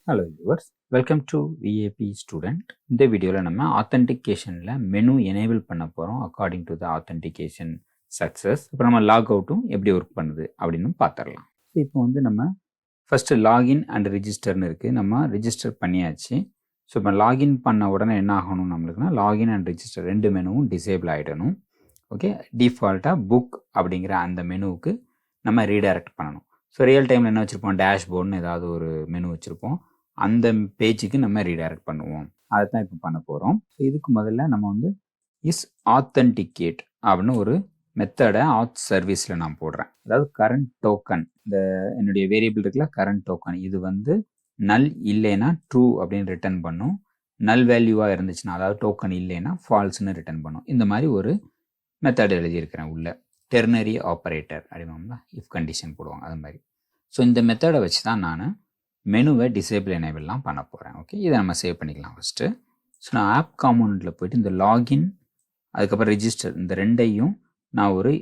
Hello viewers, welcome to VAP student. இந்த வீடியோல நம்ம authenticationல மெனு enable பண்ண போறோம் according to the authentication success. இப்போ நம்ம லாக் அவுட்டும் எப்படி ஒர்க் பண்ணுது அப்படின்னு பார்த்துடலாம். இப்போ வந்து நம்ம ஃபர்ஸ்ட் லாகின் அண்ட் ரிஜிஸ்டர்னு இருக்கு. நம்ம ரிஜிஸ்டர் பண்ணியாச்சு. ஸோ இப்போ லாகின் பண்ண உடனே என்ன ஆகணும் நம்மளுக்குன்னா லாகின் அண்ட் ரிஜிஸ்டர் ரெண்டு மெனுவும் டிசேபிள் ஆகிடணும். ஓகே, டிஃபால்ட்டாக புக் அப்படிங்கிற அந்த மெனுவுக்கு நம்ம ரீடைரக்ட் பண்ணணும். ஸோ ரியல் டைமில் என்ன வச்சுருப்போம், டேஷ்போர்டுன்னு ஏதாவது ஒரு மெனு வச்சுருப்போம், அந்த பேஜுக்கு நம்ம ரீடைரக்ட் பண்ணுவோம். அதை தான் இப்போ பண்ண போகிறோம். ஸோ இதுக்கு முதல்ல நம்ம வந்து இஸ் ஆத்தென்டிகேட் அப்படின்னு ஒரு மெத்தடை ஆத் சர்வீஸில் நான் போடுறேன். அதாவது கரண்ட் டோக்கன், இந்த என்னுடைய வேரியபிள் இருக்குல்ல கரண்ட் டோக்கன், இது வந்து நல் இல்லைன்னா ட்ரூ அப்படின்னு ரிட்டர்ன் பண்ணும். நல் வேல்யூவாக இருந்துச்சுன்னா, அதாவது டோக்கன் இல்லைன்னா ஃபால்ஸ்னு ரிட்டர்ன் பண்ணும். இந்த மாதிரி ஒரு மெத்தட் எழுதியிருக்கிறேன் உள்ள. டெர்னரி ஆப்ரேட்டர் அப்படிமாங்களா, இஃப் கண்டிஷன் போடுவாங்க அது மாதிரி. ஸோ இந்த மெத்தடை வச்சு தான் நான் மெனுவை டிசேபிள் எனேபிள்லாம் பண்ண போகிறேன். ஓகே, இதை நம்ம சேவ் பண்ணிக்கலாம் ஃபஸ்ட்டு. ஸோ நான் ஆப் காம்பனண்ட்டில் போய்ட்டு இந்த லாகின் அதுக்கப்புறம் ரிஜிஸ்டர் இந்த ரெண்டையும் நான் ஒரு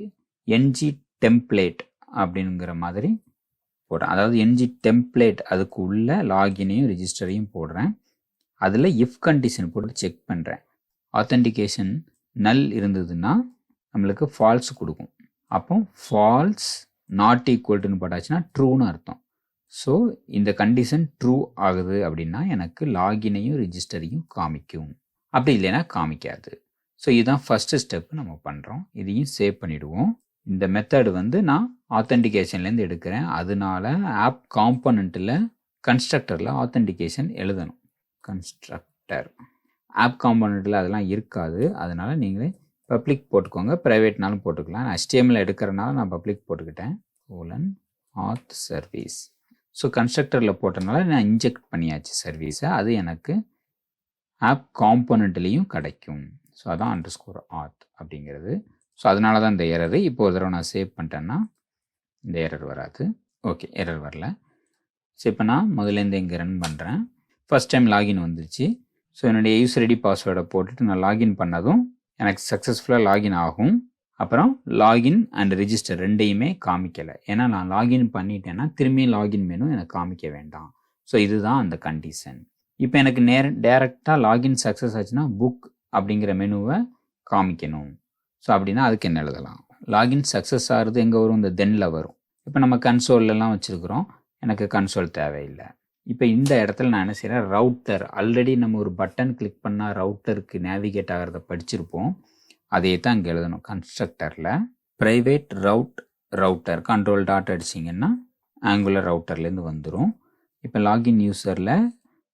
என்ஜி டெம்ப்ளேட் அப்படிங்கிற மாதிரி போடுறேன். அதாவது என்ஜி டெம்ப்ளேட் அதுக்கு உள்ள லாகினையும் ரிஜிஸ்டரையும் போடுறேன். அதில் இஃப் கண்டிஷன் போட்டு செக் பண்ணுறேன். ஆத்தென்டிகேஷன் நல் இருந்ததுன்னா நம்மளுக்கு ஃபால்ஸ் கொடுக்கும். அப்போ ஃபால்ஸ் நாட் ஈக்குவல்ட்டுன்னு போட்டாச்சுன்னா ட்ரூன்னு அர்த்தம். ஸோ இந்த கண்டிஷன் ட்ரூ ஆகுது அப்படின்னா எனக்கு லாகினையும் ரிஜிஸ்டரையும் காமிக்கும், அப்படி இல்லைன்னா காமிக்காது. ஸோ இதுதான் ஃபஸ்ட்டு ஸ்டெப்பு நம்ம பண்ணுறோம். இதையும் சேவ் பண்ணிவிடுவோம். இந்த மெத்தடு வந்து நான் ஆத்தென்டிகேஷன்லேருந்து எடுக்கிறேன். அதனால ஆப் காம்பனண்ட்டில் கன்ஸ்ட்ரக்டரில் ஆத்தென்டிகேஷன் எழுதணும். கன்ஸ்ட்ரக்டர் ஆப் காம்பனண்ட்டில் அதெல்லாம் இருக்காது. அதனால் நீங்களே பப்ளிக் போட்டுக்கோங்க, ப்ரைவேட்னாலும் போட்டுக்கலாம். நான் HTML எடுக்கிறனால நான் பப்ளிக் போட்டுக்கிட்டேன். ஆத் சர்வீஸ். ஸோ கன்ஸ்ட்ரக்டரில் போட்டனால நான் இன்ஜெக்ட் பண்ணியாச்சு சர்வீஸை. அது எனக்கு ஆப் காம்பனண்ட்லேயும் கிடைக்கும். ஸோ அதான் அண்டர்ஸ்கோர் ஆத் அப்படிங்கிறது. ஸோ அதனால தான் இந்த எரரு. இப்போ ஒரு தடவை நான் சேவ் பண்ணிட்டேன்னா இந்த எரர் வராது. ஓகே, எரர் வரல. ஸோ இப்போ நான் முதலேருந்து இங்கே ரன் பண்ணுறேன். ஃபஸ்ட் டைம் லாகின் வந்துருச்சு. ஸோ என்னுடைய யூசர் ஐடி பாஸ்வேர்டை போட்டுட்டு நான் லாகின் பண்ணதும் எனக்கு சக்ஸஸ்ஃபுல்லாக லாகின் ஆகும். அப்புறம் லாகின் அண்ட் ரிஜிஸ்டர் ரெண்டையுமே காமிக்கலை. ஏன்னா நான் லாகின் பண்ணிட்டேன்னா திரும்பி லாகின் மெனு எனக்கு காமிக்க வேண்டாம். ஸோ இதுதான் அந்த கண்டிஷன். இப்போ எனக்கு டேரெக்டாக லாகின் சக்ஸஸ் ஆச்சுன்னா புக் அப்படிங்கிற மெனுவை காமிக்கணும். ஸோ அப்படின்னா அதுக்கு என்ன எழுதலாம், லாகின் சக்ஸஸ் ஆகிறது எங்கே வரும், இந்த தென்னில் வரும். இப்போ நம்ம கன்சோல்லாம் வச்சுருக்குறோம், எனக்கு கன்சோல் தேவையில்லை. இப்போ இந்த இடத்துல நான் என்ன செய்கிறேன், ரவுட்டர், ஆல்ரெடி நம்ம ஒரு பட்டன் கிளிக் பண்ணால் ரவுட்டருக்கு நேவிகேட் ஆகிறத படிச்சிருப்போம். அதே தான் இங்கே எழுதணும். கன்ஸ்ட்ரக்டரில் ப்ரைவேட் ரவுட்டர் கண்ட்ரோல் டாட் அடிச்சிங்கன்னா ஆங்குலர் ரவுட்டர்லேருந்து வந்துடும். இப்போ லாகின் யூசரில்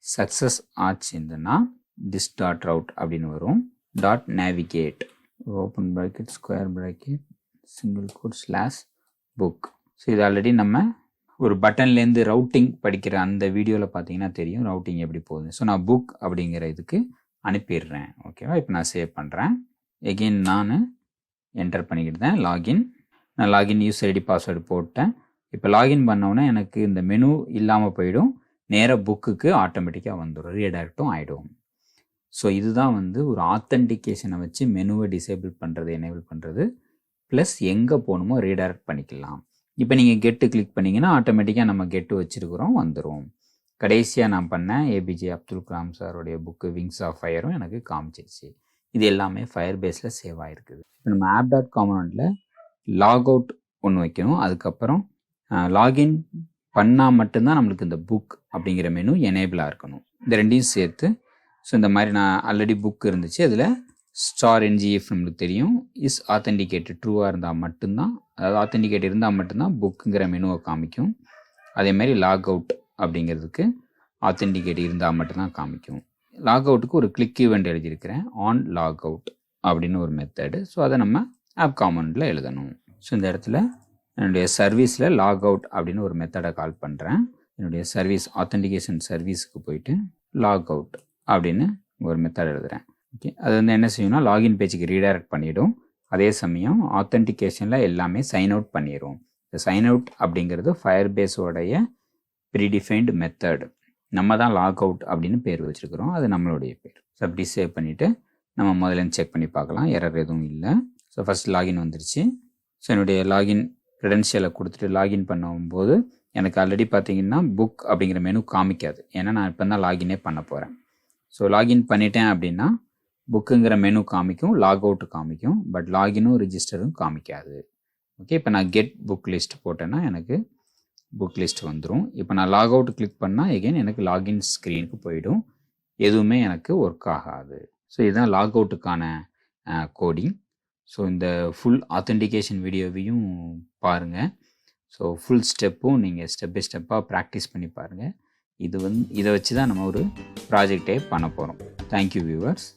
சக்ஸஸ் ஆச்சுன்னா திஸ் டாட் ரவுட் அப்படின்னு வரும். Dot navigate open bracket square bracket single quote slash book. So இது ஆல்ரெடி நம்ம ஒரு பட்டன்லேருந்து ரவுட்டிங் படிக்கிற அந்த வீடியோவில் பார்த்தீங்கன்னா தெரியும் ரவுட்டிங் எப்படி போகுது. ஸோ நான் புக் அப்படிங்கிற இதுக்கு அனுப்பிடுறேன். ஓகேவா, இப்போ நான் சேவ் பண்ணுறேன். எகெயின் நான் என்டர் பண்ணிக்கிட்டேன் லாகின். நான் லாகின் யூசர் ஐடி பாஸ்வேர்டு போட்டேன். இப்போ லாகின் பண்ணோன்னே எனக்கு இந்த மெனு இல்லாமல் போயிடும், நேராக புக்குக்கு ஆட்டோமேட்டிக்காக வந்துடும், ரீடைரக்டும் ஆகிடும். ஸோ இதுதான் வந்து ஒரு ஆத்தென்டிகேஷனை வச்சு மெனுவை டிசேபிள் பண்ணுறது, எனேபிள் பண்ணுறது, ப்ளஸ் எங்கே போகணுமோ ரீடைரக்ட் பண்ணிக்கலாம். இப்போ நீங்கள் கெட்டு கிளிக் பண்ணிங்கன்னா ஆட்டோமேட்டிக்காக நம்ம கெட்டு வச்சுருக்கிறோம், வந்துடும். கடைசியாக நான் பண்ணேன் ஏபிஜே அப்துல் கலாம் சாரோடைய புக்கு விங்ஸ் ஆஃப் ஃபயரும் எனக்கு காமிச்சிருச்சு. இது எல்லாமே ஃபயர்பேஸில் சேவ் ஆகிருக்குது. இப்போ நம்ம ஆப் டாட் காம்பனண்ட்டில் லாக் அவுட் ஒன்று வைக்கணும். அதுக்கப்புறம் லாகின் பண்ணால் மட்டும்தான் நம்மளுக்கு இந்த புக் அப்படிங்கிற மெனு எனேபிளாக இருக்கணும். இந்த ரெண்டையும் சேர்த்து ஸோ இந்த மாதிரி நான் ஆல்ரெடி புக் இருந்துச்சு, அதில் ஸ்டார் என்ஜிஎஃப் நம்மளுக்கு தெரியும். இஸ் ஆத்தென்டிகேட்டட் ட்ரூவாக இருந்தால் மட்டும்தான், அதாவது ஆத்தென்டிகேட் இருந்தால் மட்டும்தான் புக்குங்கிற மெனுவை காமிக்கும். அதேமாதிரி லாக் அவுட் அப்படிங்கிறதுக்கு ஆத்தென்டிகேட் இருந்தால் மட்டும்தான் காமிக்கும். லாக் அவுட்டுக்கு ஒரு கிளிக் ஈவெண்ட் எழுதியிருக்கிறேன், ஆன் லாக் அவுட் அப்படின்னு ஒரு மெத்தடு. ஸோ அதை நம்ம ஆப் காம்பனண்ட்டில் எழுதணும். ஸோ இந்த இடத்துல என்னுடைய சர்வீஸில் லாக் அவுட் அப்படின்னு ஒரு மெத்தடை கால் பண்ணுறேன். என்னுடைய சர்வீஸ் ஆத்தென்டிகேஷன் சர்வீஸுக்கு போயிட்டு லாக் அவுட் அப்படின்னு ஒரு மெத்தட் எழுதுகிறேன். ஓகே, அது வந்து என்ன செய்யணும்னா லாகின் பேஜுக்கு ரீடைரக்ட் பண்ணிவிடும். அதே சமயம் ஆத்தென்டிகேஷனில் எல்லாமே சைன் அவுட் பண்ணிடும். இந்த சைன் அவுட் அப்படிங்கிறது ஃபயர்பேஸோடைய ப்ரீடிஃபைன்டு மெத்தட். நம்ம தான் லாக் அவுட் அப்படின்னு பேர் வச்சுருக்கிறோம், அது நம்மளுடைய பேர். ஸோ அப்படி சேவ் பண்ணிவிட்டு நம்ம முதல்ல செக் பண்ணி பார்க்கலாம், எரர் எதுவும் இல்லை. ஸோ ஃபஸ்ட் லாகின் வந்துருச்சு. ஸோ என்னுடைய லாகின் க்ரெடென்ஷியலை கொடுத்துட்டு லாகின் பண்ணும்போது எனக்கு ஆல்ரெடி பார்த்தீங்கன்னா புக் அப்படிங்கிற மெனு காமிக்காது. ஏன்னா நான் இப்போ தான் லாகினே பண்ண போகிறேன். ஸோ லாகின் பண்ணிட்டேன் அப்படின்னா புக்குங்கிற மெனு காமிக்கும், லாக் அவுட் காமிக்கும், பட் லாகினும் ரிஜிஸ்டரும் காமிக்காது. ஓகே, இப்போ நான் கெட் புக் லிஸ்ட் போட்டேன்னா எனக்கு புக் லிஸ்ட் வந்துடும். இப்போ நான் லாக் அவுட் கிளிக் பண்ணால் எகைன் எனக்கு லாகின் ஸ்க்ரீனுக்கு போயிடும். எதுவுமே எனக்கு ஒர்க் ஆகாது. ஸோ இதுதான் லாக் அவுட்டுக்கான கோடிங். ஸோ இந்த ஃபுல் ஆத்தென்டிகேஷன் வீடியோவையும் பாருங்கள். ஸோ ஃபுல் ஸ்டெப்பும் நீங்கள் ஸ்டெப் பை ஸ்டெப்பாக ப்ராக்டிஸ் பண்ணி பாருங்கள். இதை வச்சு தான் நம்ம ஒரு ப்ராஜெக்டே பண்ண போகிறோம். Thank you viewers.